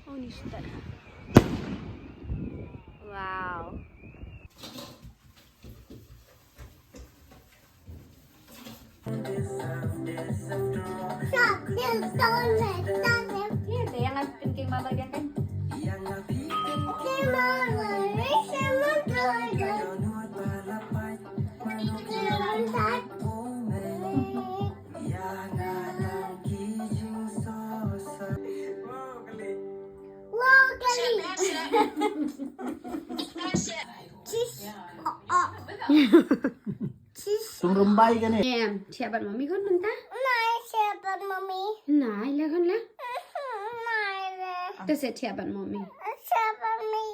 Oh, ni sudah. Wow. Iya, yang aku keng mama dia kan. Tung rumbai kan ni? Em, siapa mami kon mentah? Siapa mami? Nah, lah kon lah. Mai Tu siapa mami? siapa mami?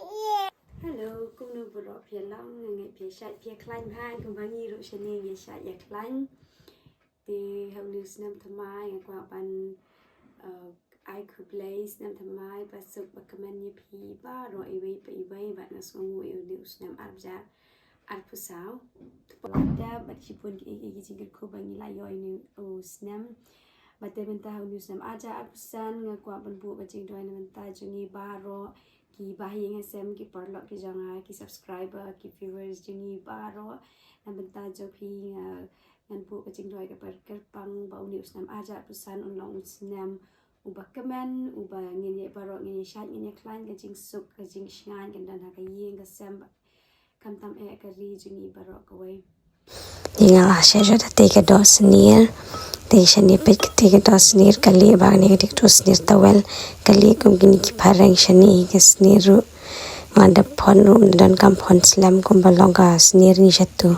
Hello, cũng nu bro phía long ngày phía sạch phía clang hai cùng bao nhiêu độ chân ngày sạch ya clang thì hầu như năm tháng mai ngày qua ban ai cứ place năm tháng mai và sự bạc comment như phi ba rồi iway bạn nó xuống ngồi ở new năm áp giá áp phút sáu đã bắt chỉ buồn cái gì cái khu bao nhiêu lại rồi new năm mà tới bên ta hầu như năm áp giá áp phút san ngày qua ban buộc và trình đôi năm ta cho ni ba rồi ki bahing SM ki parlok ki janga ki subscriber ki viewers jini baro na benta jo phi ngan pu ka chingdoi ka par pang ba news nam aja pusan on long snam uba comment uba ngene baro ngene shat ngene klan ka jing suk ka jing shan kan dan ka yeng ka sem kam tam e ka ri jini baro ka wei Inga la sheja da teke dos nir te shani pet teke dos nir kali ba ne dik dos nir tawel kali kum gini ki parang shani ke sniru ngada pon rum dan kam pon slam kum balonga snir ni jatu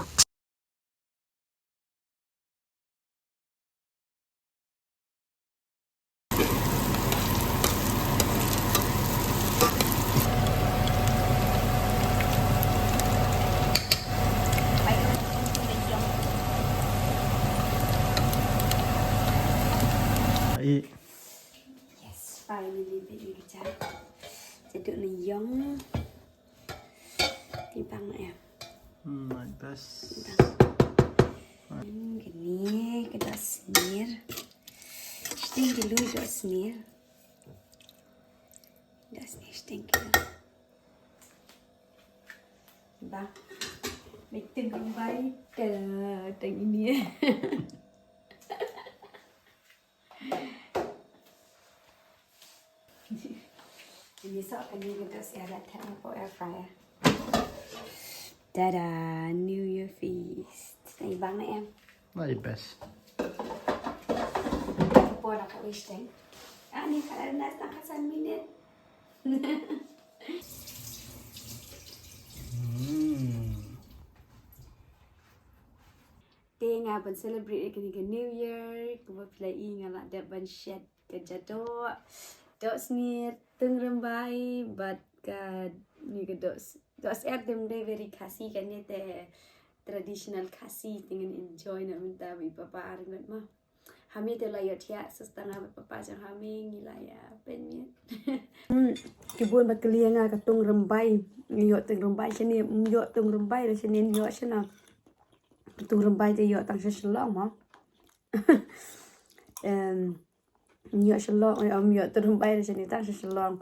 yes finally baby ka cha jadi ni yong di bang em Like this. Gini, kita semir. Sting dulu juga semir. Dah sting kita. Bah, bikin kembali ke ini. Ini sok ini kita siaran thermal air fryer. Tada, New Year feast. Này băng này em. Like best. Bố đã có wish đấy. Ini kalau nak tak kesan minit. Tenga ban celebrate ke New Year, ke play ingala ada ban shed ke jado. Dos ni tung rembai, but ka ni ke dos. Dos dem day very Khasi kan ni te traditional Khasi dengan enjoy nak minta bi papa aringat mah. Hame te la yot ya setengah papa jang hame ngila ya pen ni. Kibun ba klianga ka tung rembai, yot tung rembai sini, yot tung rembai la sini yot sana. Tung rembai te yot tang seselong mah. Yot selong yot tung rembai la sini tang seselong.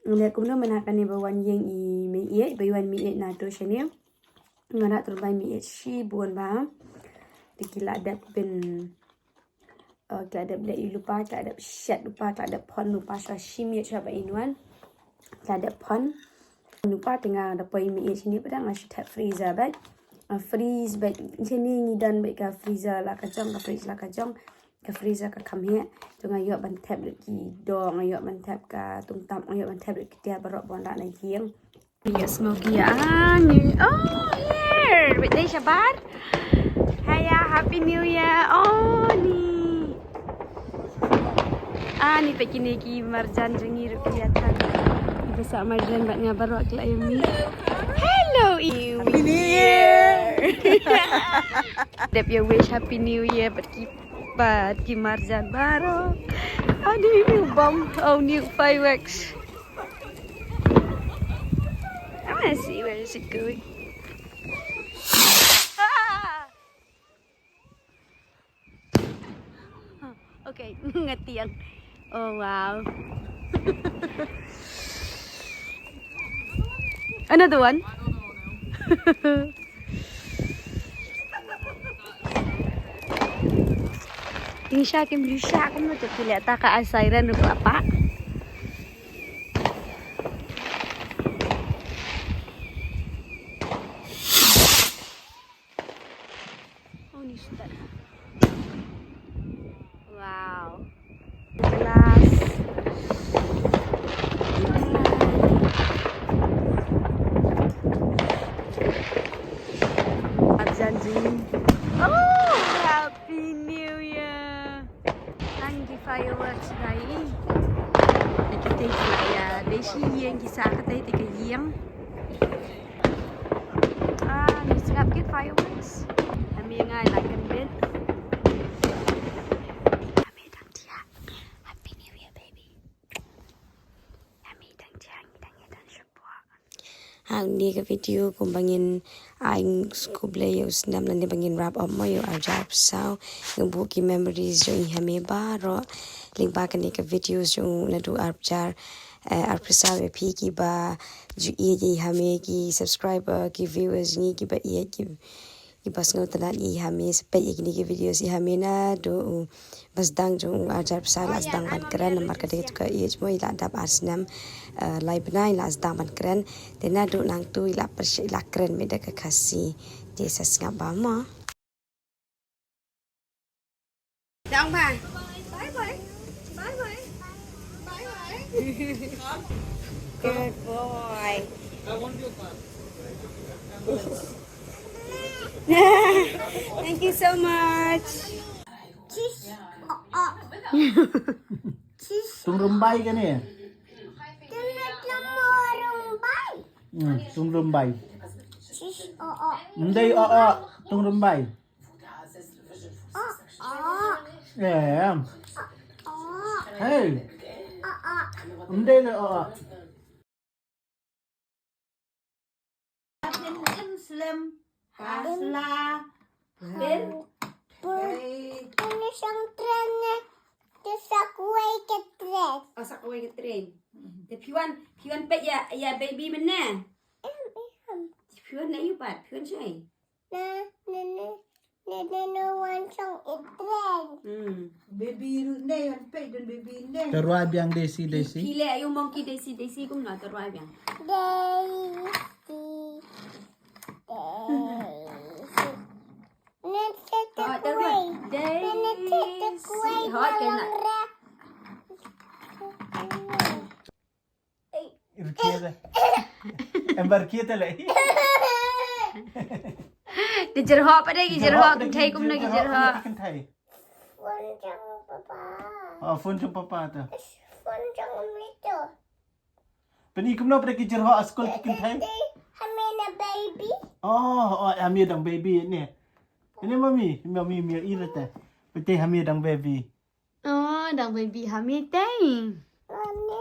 Lihat kumno menakan ni bawan yang I miet bawan miet na tu sini ngana terbai miet si buan ba dikila ada ben ada blek lupa tak ada shat lupa tak ada pon lupa so si miet siapa inuan tak ada pon lupa tengah ada poi miet sini pada ngasih tap freezer baik freeze baik sini ngidan baik ka freezer lah kacang ka freeze lah kacang ka freezer ka kam he tunga yo ban tab ki dong yo ban tab ka tung tam yo ban tab ki tia barok bon la nai kieng ya smoky ni oh here with day shabat haya happy new year oh ni ni pekini ki marjan jengi rupiatan besar marjan bat ngabar wak la yumi hello happy new year dep your wish happy new year but keep But ki marjan baro. New bomb. Oh, new fireworks. I want to see where is it going. Okay, ngetiang. Oh wow. Another one. Ini syakim bisa kamu tuh lihat tak asairan lupa apa? Oh ini sudah. Wow. Jelas. Janji. Oh, Happy New Year. Thank you fireworks đây. Kita fly ya. Desi yang kisah kata itu yang. Ni sedap ke fireworks. Kami ngai like a bit. Kami dah dia. Happy New Year baby. Kami dah dia dah sebuah. Ang ni ka video kung bangin aing skuble yo snam na ni bangin wrap up mo yo ajar sao ng buki memories yo hame ba ro link ba kan ni ka videos yo na do arjar arpsa be pi ki ba ju ye hame ki subscriber ki viewers ni ki ba ye ki bas ngau tanan I hame sepe ye ni ki videos I hame na do bas dang jo ajar sa las dang ban kran namar ka de ka ye mo ila dap asnam lai benai las dang ban kran tena do nang tu ila persy ila kran me de ka Khasi de sa ngap ba ma Dong ba? Good boy. Thank you so much. Cheese. Cheese. Tung rumbay ka ni. Tunat lang mo rumbay. Tung rumbay. Cheese. Hindi, tung rumbay. Yeah. Hey. Hindi na, Slim. Hasla. Ben. Ini siyang tren na sa kuway ka tren. Oh, sa kaway ka train. The piwan pet ya baby man na. Piwan na you pat. Piwan siya eh. Nawan siyang itren. Baby ne yan pe don baby ne. Terwa biyang desi. Pile yung monkey Daisy kung na taruay yan. Daisy. Nagtita kuway. Nagtita kuway. Hot ka na. Irkiyada. Embarkiyada lai. The jerho pa dai jerho kung thay kum na jerho. Phone siyang papa. Phone chung papa ta. Phone siyang umito. Pani kum na pre ki jirho askol ki kin thai. Hame na baby. Hame dang baby ni. Ini mami mi irata. Pati hame dang baby. Oh, dang baby Hame tay. Hame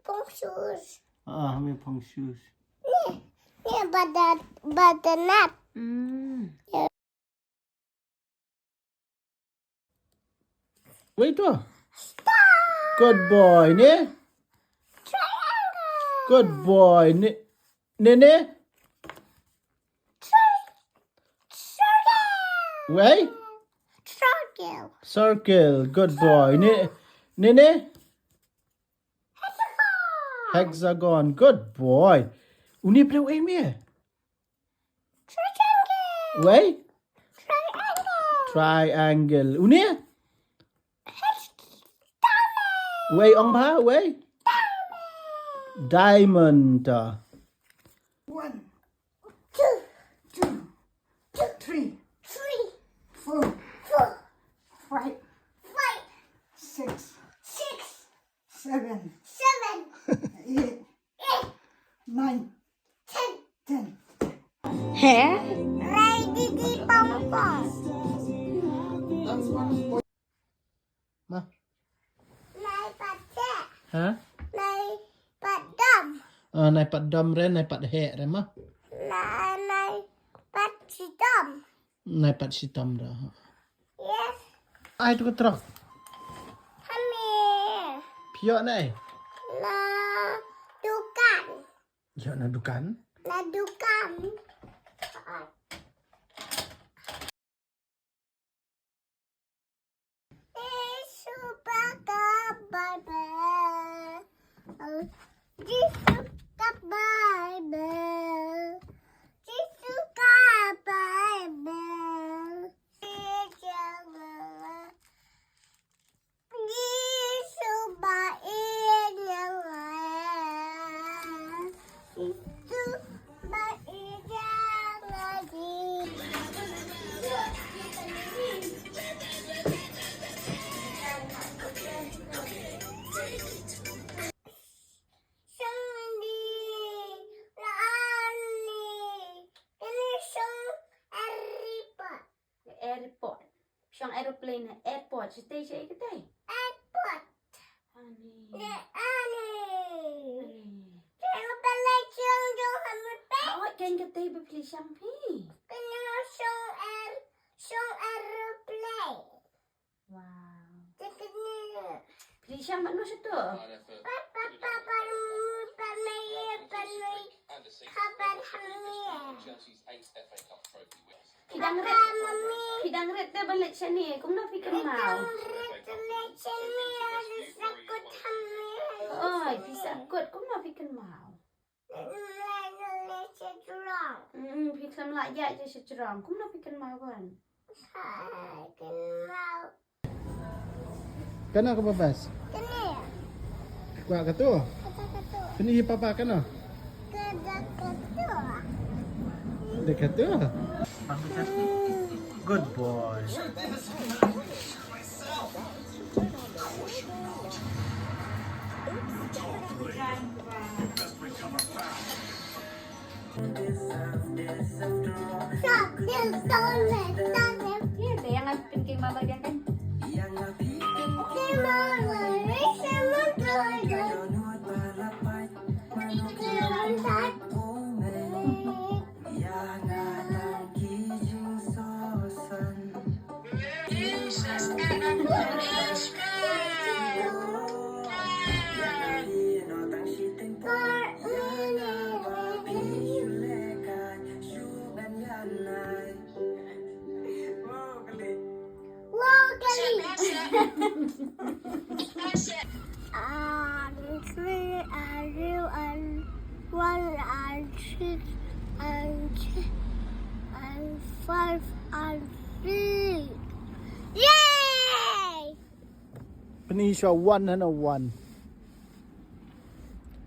pong shoes. Hame pong shoes. Ni badanat. Wait to. Good boy ni. Good boy ni. Nene. Wait. Circle. Good boy. Nene. Hexagon. Good boy. Uni pre wait me. Wait. Triangle. Uni. Wait on ba? Wait. Diamond. 1, 2, 3, 4, 5, 6, 7, 8, 9, 10. He? Ready di pong-pong. Ma. Nai pate. Ha? Nai padam. Nai pat dam re, nai pat he re ma. Nai patsidam. Nai pat sitam da. Yes. Ai tu ko truk. Pio này. La dukan. Pio na dukan. La dukan. Suka Bible. Jesus Bible. Jesus Bible. Airport. Siyang aeroplane na airport. Stay siya ikatay. Airport. Ani. Awak kan katay ba pili siyang pi? Wow. Pili siyang ano siya to? Hidang red na balik siya ni. Kung napikan mau. Oy, pisakot. Kung napikan mau. Pikam lại dạy cho chị tròn. Kung napikan mau kan. Kana ka babas? Kuha ka to. Pinihi papa ka no? Dekat tu. Good boy. Yang ang pinking babagyan kan. And 5 and 3. Yay! Pinihi siya 1 hano 1.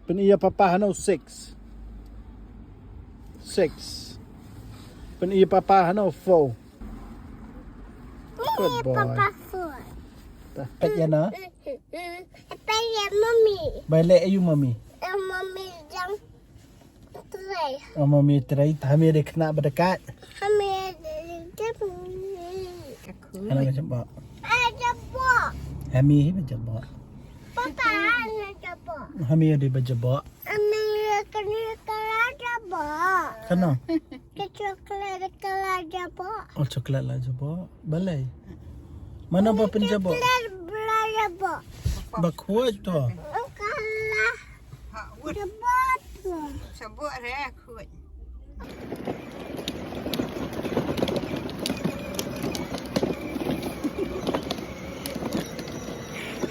Pinihi papa hano 6. 6. Pinihi papa hano 4. Good boy. Papa food. Pet yan na. Paya mommy. Baile ayu mami. Mommy jang tray. Mami try Hame de kena berdekat. Hame Ano macam ba? ada bo. Hame macam ba? Papa ada bo. Hame ada baca ba? Hame kena ada bo. Kana? Coklat ada bo. Oh coklat lah jaba. Balai. Mana ba penjaba? Ada bo. Bakuat tu. Kalah. Ada bo. Sabuk dah kuat.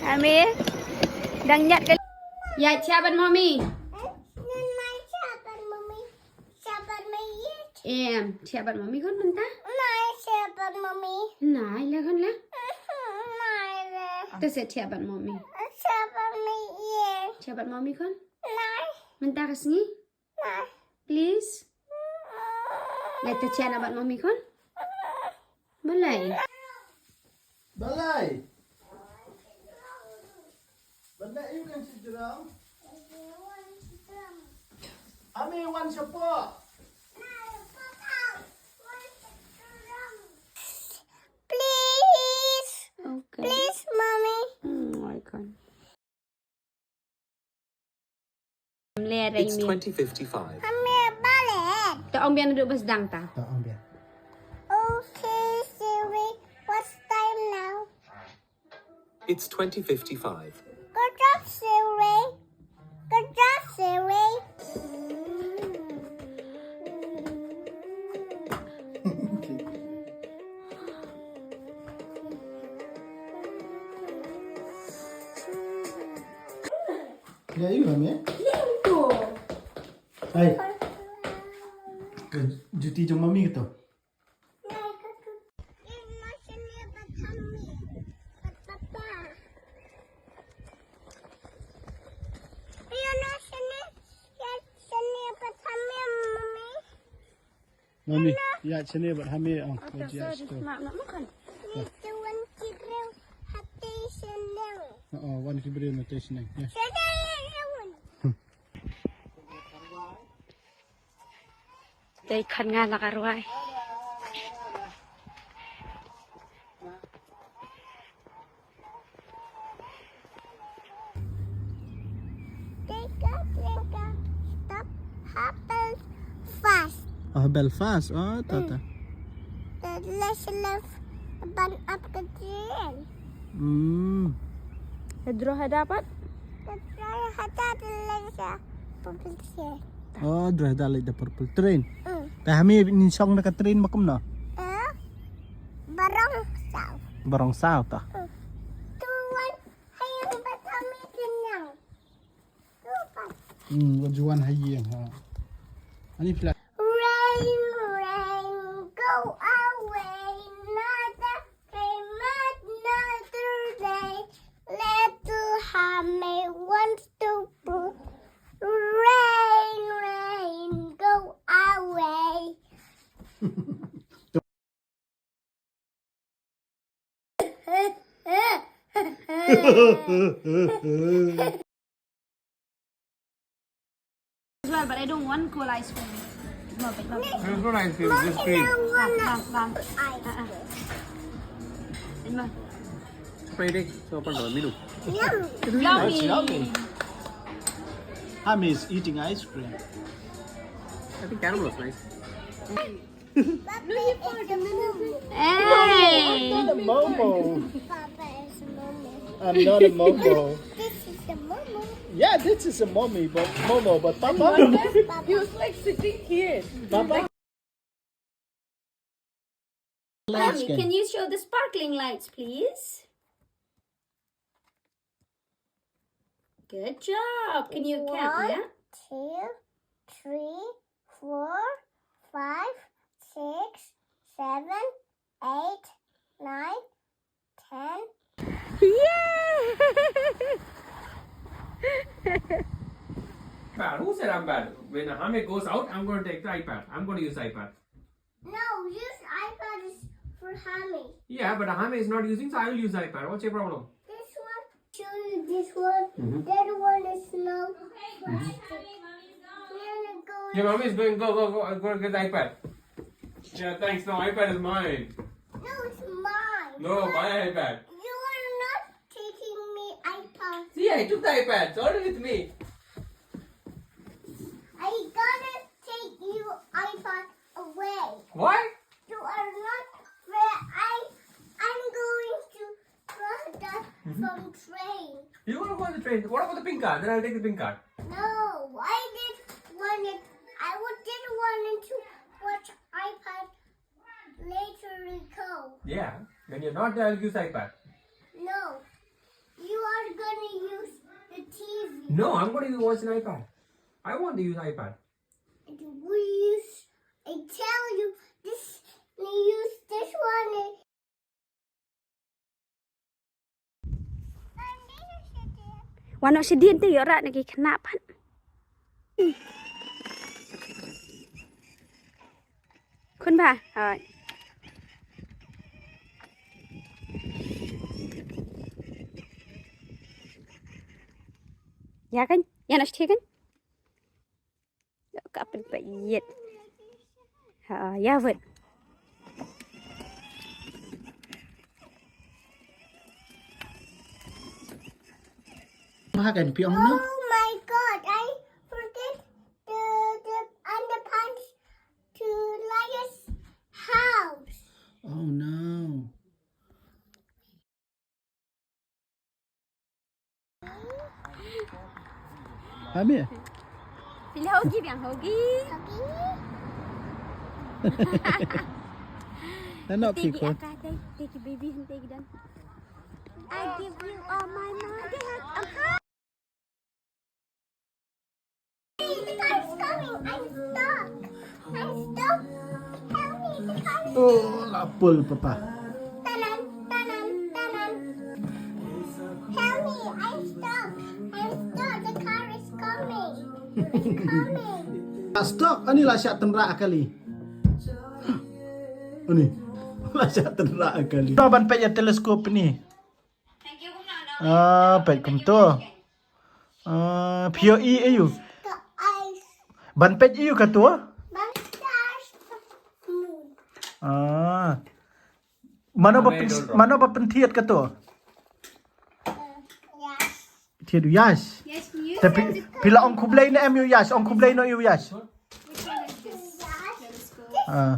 Hame. Đang nhận cái. Dạ chào bạn mommy. Sabar mami. Em, chào bạn mommy con mình ta. Nai sabar mami. Này là con lá. Nai le. Ta sẽ chào bạn mommy. Sabar mi ye. Chào bạn mommy con. Nai. Mình ta kesini. Nai. Please. Lại ta chào bạn mommy con. Balai. Balai. Benda you kan si jerang. Hame 1 support. Please. Okay. Please, mommy. Rồi con. Lè đây It's mi. 2055. Hame ballet. Ta ông biar duduk bersedang ta. Tak ambil. Okay, Siri. What's time now? It's 2055. Good job, Ya you Hame. Tu. Hai. Juti jong mami gitu. Mami, ya sini buat Hame Mak nak makan. one kibri notation ya. Đây khăn ngan là cả rồi. Stop happens fast. Belfast. Oh, tata. The lesson of ban up kecil. Hedro dapat. Hata the lesson kecil. Oh, dra dalai the purple train. Ta Hame ni song na ka train makum no. Barang sao. Barong sao ta. Tuan hayang batami kenyang. Tuan. Wajuan hayeng ha. Ani flat. Rain, rain, go away. Another day. Little Hame wants to put. Rain, rain, go away. Well, but I don't want cool ice cream. No, but no. There's no ice cream, just cream. Bang. Ini mah. Friday, so open door, middle. Yummy. Hame is eating ice cream. I think caramel was nice. Hey. Not a momo. Papa is mommy. I'm not a momo. This is the mommy. Yeah, this is a mommy, but momo, but Papa. He was like sitting here. Papa. Mommy, can you show the sparkling lights, please? Good job. Can you count? Yeah. 2, 3, 4, 5, 6, 7, 8, 9, 10. Bad. Who said I'm bad? When Hame goes out, I'm going to take the iPad. I'm going to use iPad. No, use iPad is for Hame. Yeah, but Hame is not using, so I will use iPad. What's your problem? This one, show you this one. That one is no. Your mommy is going, go. I'm going to get the iPad. Yeah, thanks. No, iPad is mine. No, it's mine. No, my iPad. You are not taking me iPad. See, I took the iPad. It's already with me. I gotta take you iPad away. Why? You are not where I'm going to cross that from train. You want to go on the train. What about the pink card? Then I'll take the pink card. No, I didn't want to watch iPad later go. Yeah. When you're not there, I'll use iPad. No, you are gonna use the TV. No, I'm going to watch an iPad. I want to use iPad. I tell you, use this one. Wano si Din tu yora nagi kenapan. Kun ba? Rồi. Ya kan? Ya nak kan? Kapan bayat? Ya vợ. Makan piang no? Oh my God! I forget the underpants to Lia's house. Oh no. Hame. Pilih hogi biang hogi. Nak Tegi pikir. akak tegi baby tegi dan. I give you all my money. I'm stuck. I'm stuck. Help me, the car is Oh, lapul papa. Tanan, tanan, tanan. Help me, I'm stuck. I'm stuck. The car is coming. It's coming. Stop, ani lah syak tenrak kali. Ani. Lah syak tenrak kali. No ban pet ya teleskop ni. Pet kum tu. Pio I ayu. The ice. Ban pet iu ka tu? But there's the moon. Mana ba pentiat ka tu? Yes. Tiad yash. Yes, you. Tapi pila ong kublai na em yu yash, ong kublai no yu yash. Which one is this? Telescope.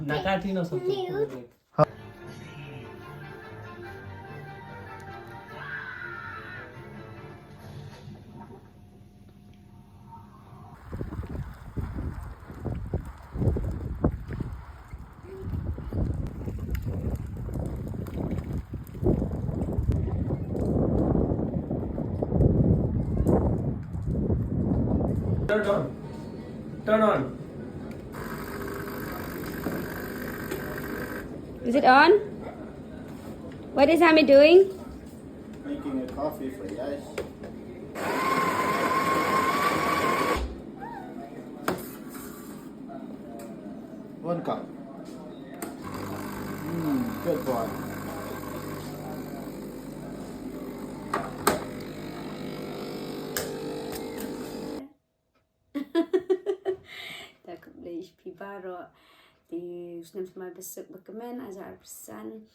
Nakati no something. Turn on. Turn on. Is it on? What is Hame doing? Making a coffee for yash. One cup. Good boy. Tak boleh pibaro di senam semai besok berkemen azar pesan.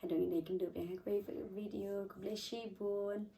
Hadong ini kenduk yang aku video aku boleh shibun.